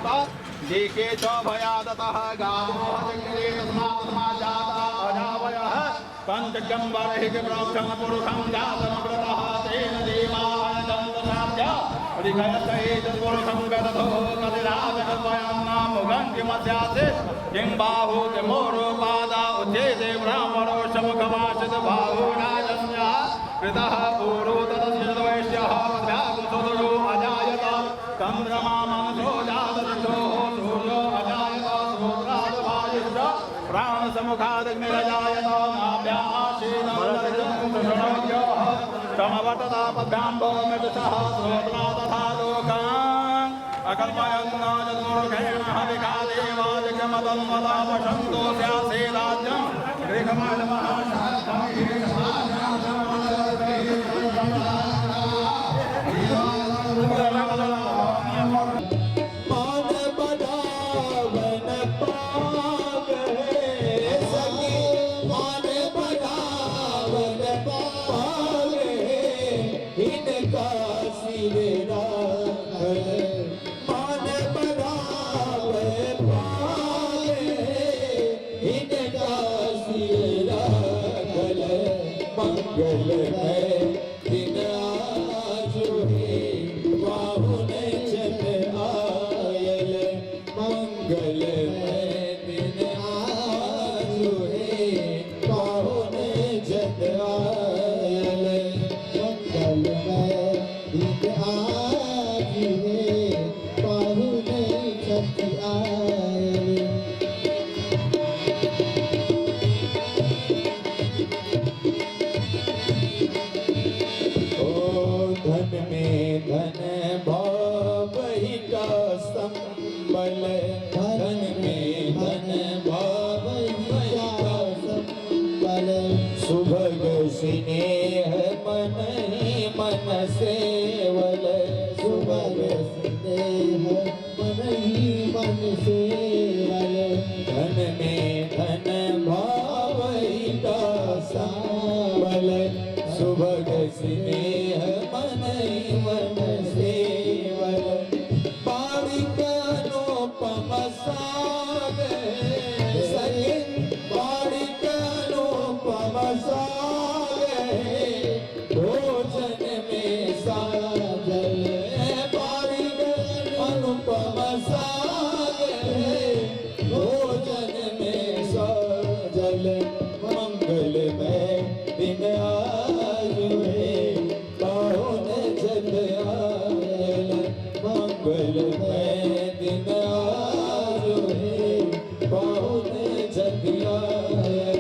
देखे च भयादतः गावो जग्रे तस्मात्मा जाता अजावयः पंचगंबरहिक ब्रह्म पुरुषं जातं व्रतः तेन देवाय दन्तराज्य अधिकयते पुरुषं गदधो कदिराजकल्पयं नामुगं किमस्यासे किं बाहु किमोरो पादा उच्चेते ब्राह्मणो शमुखमाशित बाहु राजन्यः कृतः पूर्वो तदस्य वैश्यः व्याकुसुदरो अजायत तं रमामनसो जातदिशो सूर्यो अजायत सूत्रादभायुश्च प्राणसमुखादग्निरजायत नाभ्याशीनमदृशोऽयोः समवर्ततापभ्याम्बो मृतसः श्रोत्रा तथा लोकान् अकल्पयन्नाजन्मुरुखेण हविकादेवादिकमदन्मदापशन्तो स्यासे राज्यं स्नेह मन ही मन सेवल सुभग स्नेह मन ही मन सेवल धन में धन भाव संबल सुभग स्नेह मन ही मन सेवल बालिकानुपम सागर सगिन बालिकानुपम भोजन में साजल अनुपम सागर भोजन में साजल मंगल में दिन आयुए पाहुन जल आयल मंगल में दिन आयुए पाहुन जल आयल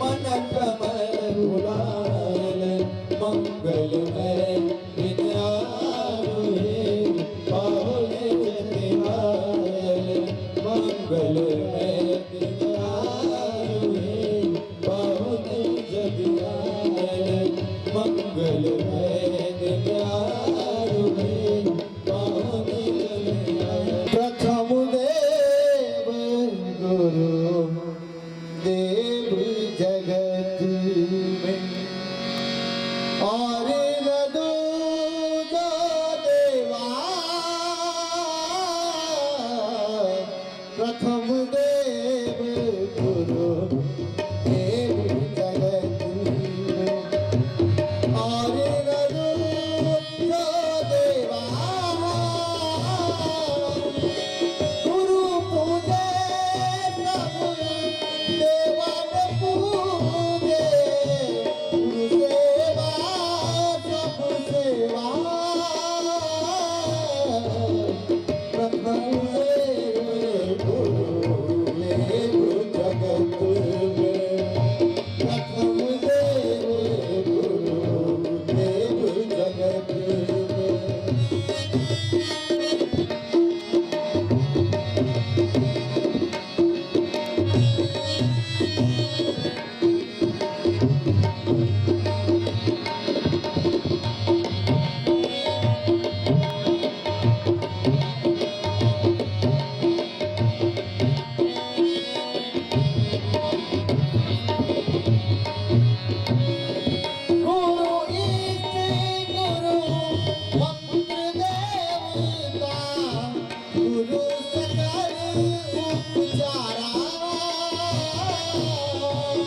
मन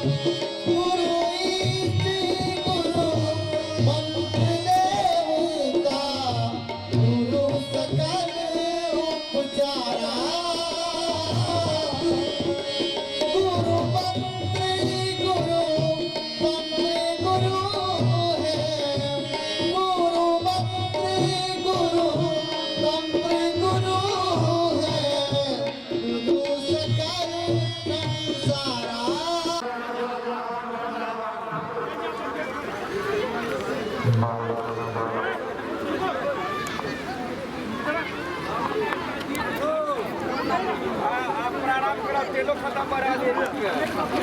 गुरु इष्ट गुरु मंत्र देवता गुरु सकल उपचारा गुरु मंत्र गुरु मंत्र गुरु है गुरु मंत्र गुरु मंत्र गुरु है गुरु सकल संसारा आप प्राणाम करा तेलो खत्म करा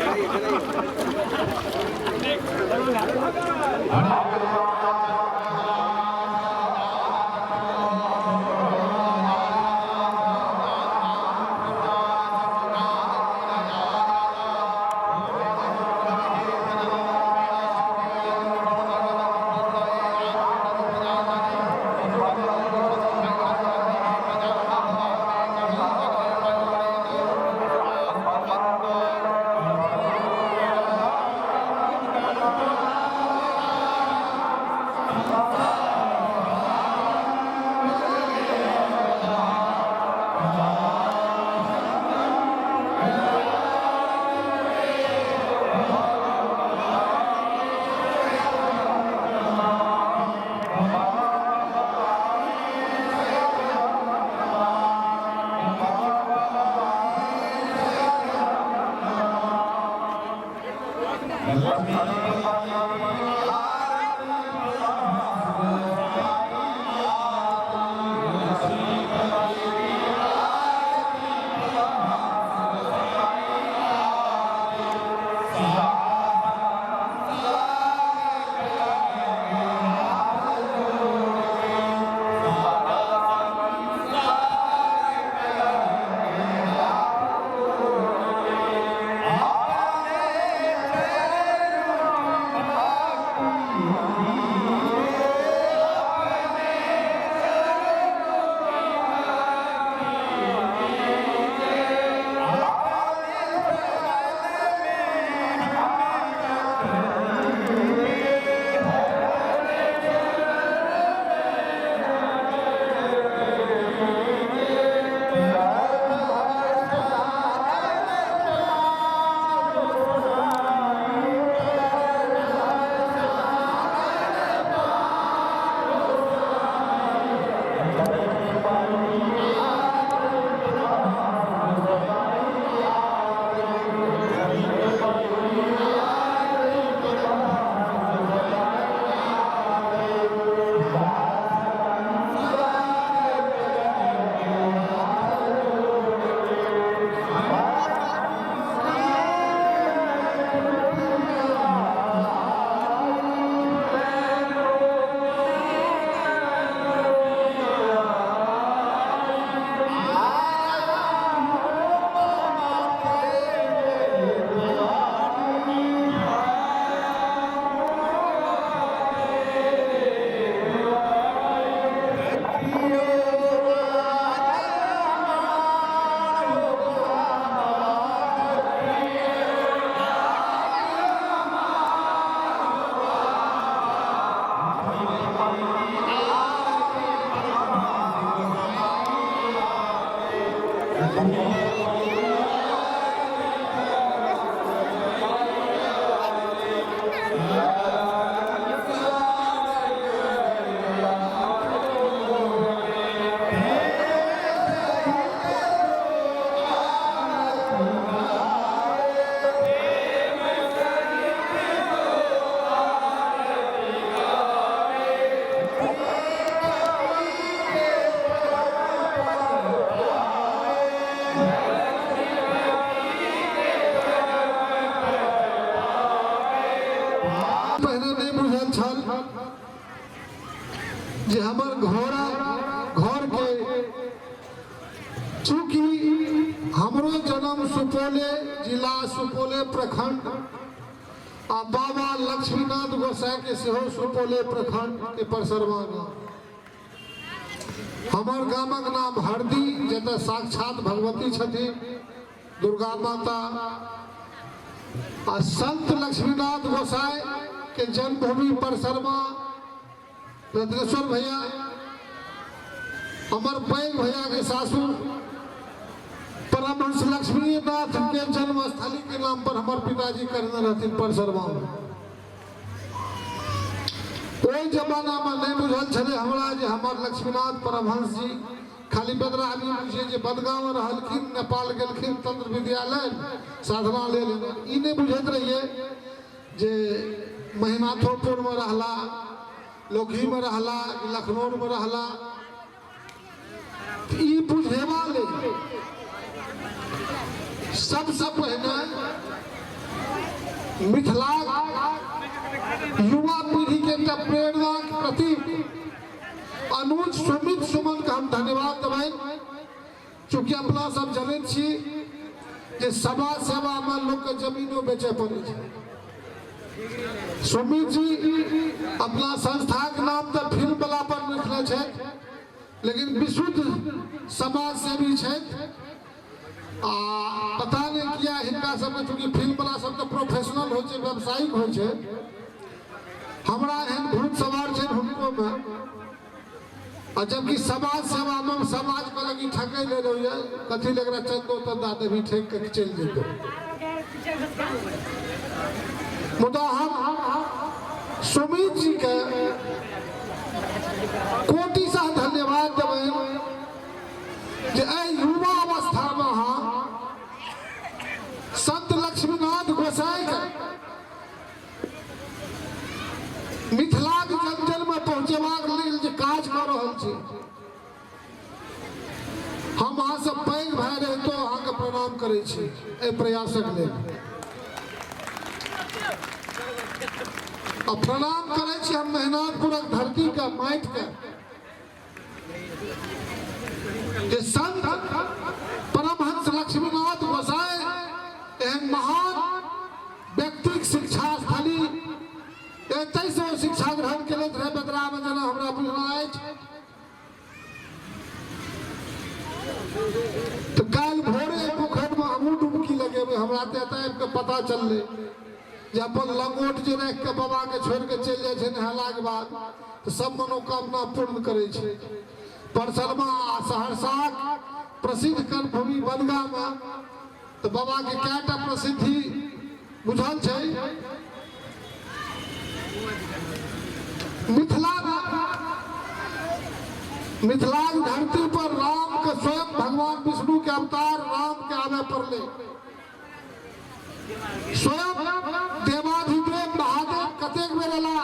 जे हमर घोड़ा घर के चूंकि हमरो जन्म सुपौले जिला सुपौले प्रखंड आ बाबा लक्ष्मीनाथ गोसाई के सेहो सुपौले प्रखंड के परसरवा गाँव हमर गामक नाम हरदी जतऽ साक्षात भगवती छथिन दुर्गा माता और संत लक्ष्मीनाथ गोसाई के जन्मभूमि परसरमा रत्नेश्वर भैया अमर पैग भैया के सासुर परमहंस लक्ष्मीनाथ के जन्म स्थली के नाम पर हमारे पिताजी करने रहते परसरमा में। कोई जमाना में नहीं बुझल छे हमरा जे हमार लक्ष्मीनाथ परमहंस जी खाली बदरा आदमी बुझे जे बदगांव में रहलखिन, नेपाल गेलखिन तंत्र विद्यालय साधना ले लेने। ई नहीं बुझत रहिए जे महिनाथोपुर में रहला, लोकी में रहला, लखनऊ में रहला। ई बुझेवा ले सबसे पहले मिथिला युवा पीढ़ी के एकटा प्रेरणा के प्रतीक अनुज सुमित सुमन का हम धन्यवाद देबै। चूँकि अपना सब जाने छी जे सभा सेवा में लोग के जमीनो बेचे पड़े छे। सुमित जी अपना संस्था के नाम तो फिल्म वाला पर लिखले छे, लेकिन विशुद्ध समाज सेवी छे। पता नहीं किया हिनका सब चूँकि फिल्म वाला सब तो प्रोफेशनल हो छे, व्यावसायिक हो छे। हमरा एहन भूत सवार छे हुनको में, और जबकि समाज सेवा में समाज को लगी ठके ले रही है, कथी लग रहा चंदो तंदा देवी ठेक के चल जेतो। मुदा हम सुमित जी के कोटि सा धन्यवाद देबै जे युवा अवस्था में संत लक्ष्मीनाथ गोसाई के मिथिला के जंजल में पहुंचेबाक लेल जे काज कर रहल छी। हम अहाँ से पैघ भाई रहे तो अहाँ के प्रणाम करे छी ए प्रयासक लेल। और प्रणाम करे छी हम मेहनातपुरक धरती के माटि के जे संत परमहंस लक्ष्मीनाथ गोसाई एहन महान व्यक्तिक शिक्षा स्थली एतै से शिक्षा ग्रहण के लिए बदरा में जना हमरा बुझना है। तो कल भोरे पोखर में हमू डुबकी लगेबे, हमरा तो पता चलले जे अपन लंगोट जे रख के बाबा के छोड़ के चल जाए छे नहला के बाद तो सब मनोकामना पूर्ण करे छे। परसरमा सहरसा प्रसिद्ध कर्मभूमि बनगा में तो बाबा के कएटा प्रसिद्धि बुझल छे। मिथिला धरती पर राम के स्वयं भगवान विष्णु के अवतार राम के आवे पड़ले। स्वयं देवाधिदेव महादेव कतेक बेर एला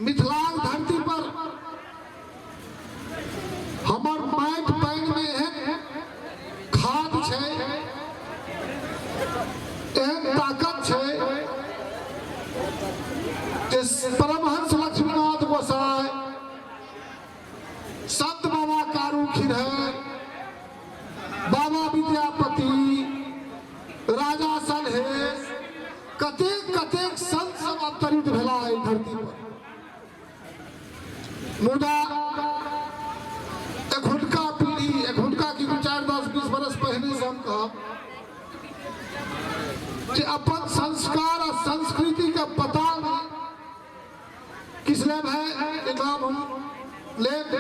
मिथिला धरती पर। हमर माटि पानि में एहन खाद छै, एहन ताकत छै जे परमहंस लक्ष्मीनाथ गोसाई, संत बाबा कारू खिरहर, बाबा विद्यापति, राजा सलहेश, कतेक कतेक संत सब अवतरित भेला है धरती पर। मुदा एखुनका पीढ़ी, एखुनका की 4-10-20 बरस पहले से हम कहब जे अपन संस्कार और संस्कृति का पता नहीं किस लेब है नाम हम लेब।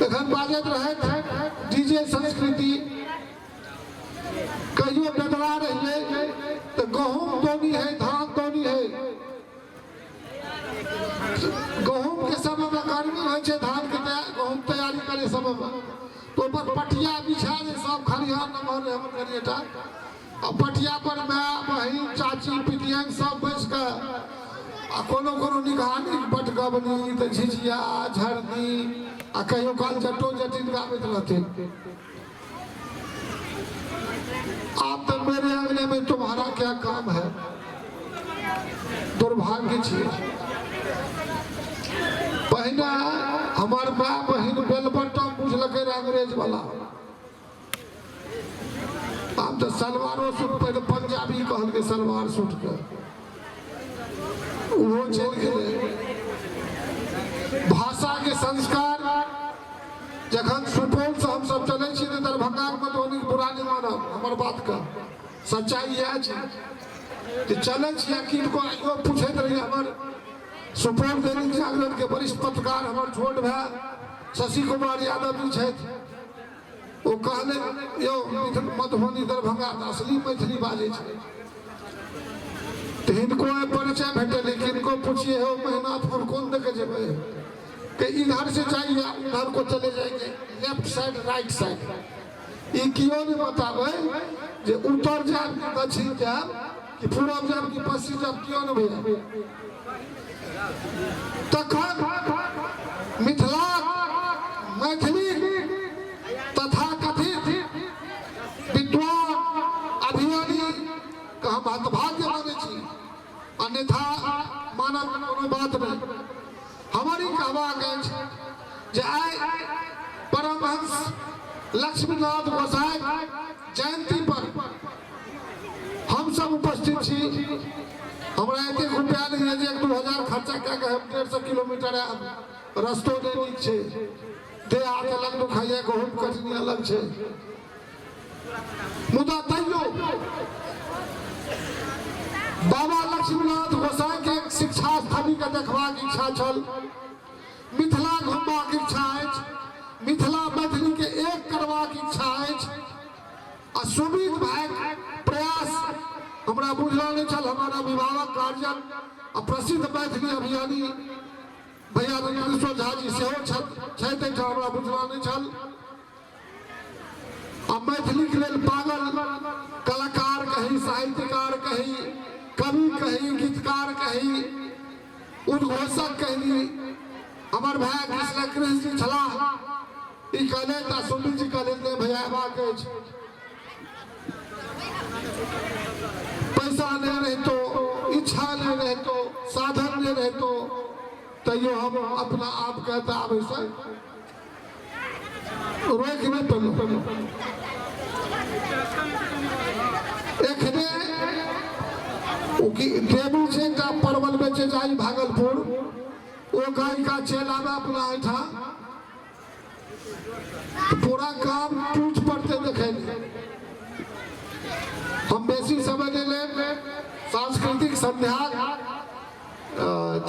एखन बाजत रहे डीजे संस्कृति, कहियो बेदरा रहिए तो गहूम दौनी है, धान दौनी है। गहूम के समय में गर्मी हो, धान के गहूम तैयारी करे समय में तो ऊपर पटिया बिछा दे, सब खलिहान नमहर हमर करिएटा। अब पटिया पर माँ बहिन चाची पितियन सब बैस के कोनो कोनो निगहानी बटगबनी तो झिझिया झरनी आ कहियो काल जटो जटिन गाबैत रहते। आप तो मेरे आंगने में तुम्हारा क्या काम है, दुर्भाग्य छी। पहले हमार माँ बहिन बेलबटम बुझलकै अंग्रेज वाला। अब तो सलवारो सूट पहले पंजाबी कहल के सलवार सूट के वो चल गए। भाषा के संस्कार जखन सुपौल से हम सब चले छी दरभंगा दरभंगा मधुबनी बुरा नहीं मानब, हमर बात का सच्चाई यह छै कि चले किनको पूछत रही। हमर सुपौल दैनिक जागरण के वरिष्ठ पत्रकार हमर छोट भाई शशि कुमार यादव जी छथि, वो कहले यो मधुबनी दरभंगा असली मैथिली बाजे छै, तो इनको परिचय भेटे। लेकिन इनको पूछिए हो मेहनाथपुर कौन देखे जेबे कि इधर से जाइए उधर को चले जाएंगे, लेफ्ट साइड राइट साइड, ये क्यों नहीं बतावे जे उत्तर जाब कि दक्षिण जाब कि पूरब जाब कि पश्चिम जाब, क्यों नहीं भैया। तखन मिथिला मैथिली तथा कथित विद्वान अभियानी का हम हतभाग्य माने छी, अन्यथा मानव कोनो बात नहीं। हमारी कहवाक अछि जे आइ परमहंस लक्ष्मीनाथ गोसाई जयंती पर हम सब उपस्थित छी। हमरा एते रुपया नहीं है जे 1-2 हजार खर्चा कऽ के हम 150 किलोमीटर रस्तो नहीं नीक छै, देह हाथ अलग दुखाइए, गहूम कटनी अलग छै, मुदा तैयो बाबा लक्ष्मीनाथ गोसाई के शिक्षा स्थली के देखबाक इच्छा छल, मिथिला घुमबाक इच्छा अछि, मिथिला मैथिली के एक करबाक इच्छा अछि। आ सुमित भाई प्रयास हमरा बुझल नहीं छल। हमारा अभिभावक गार्जियन आ प्रसिद्ध मैथिली अभियानी भैया रंगेश्वर झा जी सेहो छथि, हमरा बुझल नहीं छल। आ मैथिली के लेल पागल कलाकार कही, साहित्यकार कही, कवि कही, गीतकार कही, उद्घोषक कहली, हमार भाई कृष्ण जी छलाह, ई कहले ता सुमित जी कहले ने भैया बात अछि, पैसा नहीं रहे तो, इच्छा नहीं रहे तो, साधन नहीं रहे तो तैयो हम अपना आप कहता अब ऐसा रोक नहीं पड़ो। एखने टेबुल से का परवल बेचे जाई भागलपुर, वो गायिका चल आवे अपना ऐठा, पूरा काम टूट पड़ते देखे। हम बेसी समय ले ले सांस्कृतिक संध्या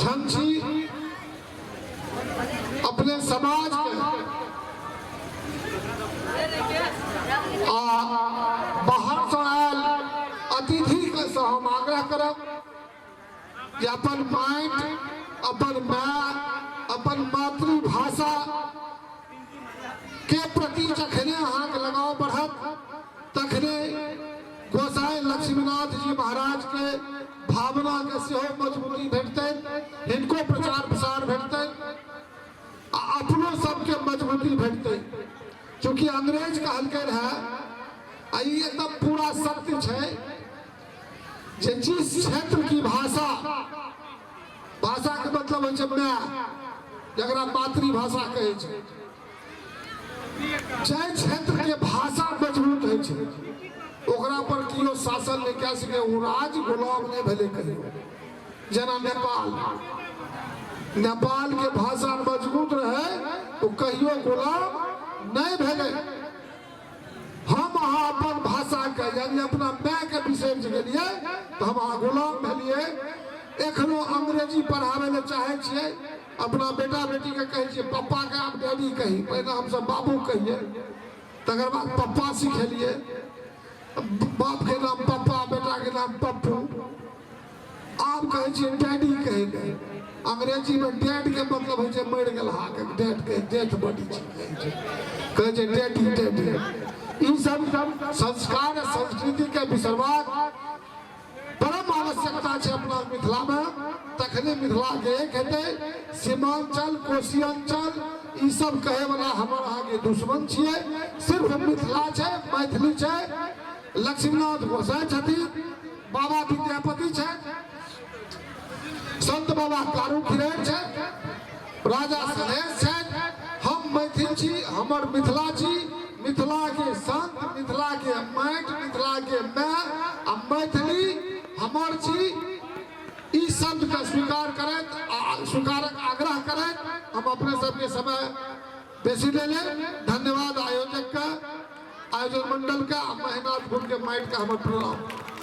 छंछी अपने समाज के बाहर से आयल अतिथि के से हम आग्रह करब कि अपन माटि, अपन माय, अपन मातृभाषा के प्रति जखने अहाँ के लगाव बढ़त तखने गोसाई लक्ष्मीनाथ जी महाराज के भावना के सेहो मजबूती भेटते, इनको प्रचार प्रसार भेटते, अपनो सबके मजबूती भेटते। चूंकि अंग्रेज कहलके रहे, एकदम पूरा सत्य है, जिस क्षेत्र की भाषा, भाषा के मतलब है माय, जरा मातृभाषा कहे छै, क्षेत्र के भाषा मजबूत है, ओकरा पर कियो शासन नहीं कह सके, राज गुलाम नहीं भेले कहियो। जना नेपाल के भाषा मजबूत रहे तो कहियो गुलाम नहीं भेले। हम अहाँ अपन भाषा के यानी अपना माय के बिसर गेलिए तो हम अहाँ गुलाम भेलिए। एखनो अंग्रेजी पढ़ावे ले चाहे छिए, अपना बेटा बेटी के कहे छिए पप्पा के आप डैडी कही, पहले हम सब बाबू कहिए, तकर बाद पप्पा सिखेलिए, बाप के नाम पप्पा, बेटा के नाम पप्पू, आप कहे छिए डैडी कहे। अंग्रेजी में डैड के मतलब है मर गया, डैड के डेथ बॉडी कहे डैडी डैडी। इन सब संस्कार संस्कृति के बिसरबाक परम आवश्यकता है अपना मिथिला में, तखने मिथिला के एक हेतै। सीमांचल, कोशियांचल ई सब कहे वाला हमारा आगे दुश्मन छिए। सिर्फ मिथिला है, मैथिली है, लक्ष्मीनाथ गोसाई छथिन, बाबा विद्यापति है, संत बाबा कारू खिरैर है, राजा सलेश है। हम मैथिल छी, हमर मिथिला छी, मिथिला के संत, मिथिला के माटि, मिथिला के माय आ मैथिली हमर छी। ई शब्द का स्वीकार करैत, स्वीकारक आग्रह करैत हम अपने सबके समय बेसी ले ले। धन्यवाद आयोजक का। आयोजन मंडल का, मेहनाथ गुण के माइट का हमारे प्रणाम।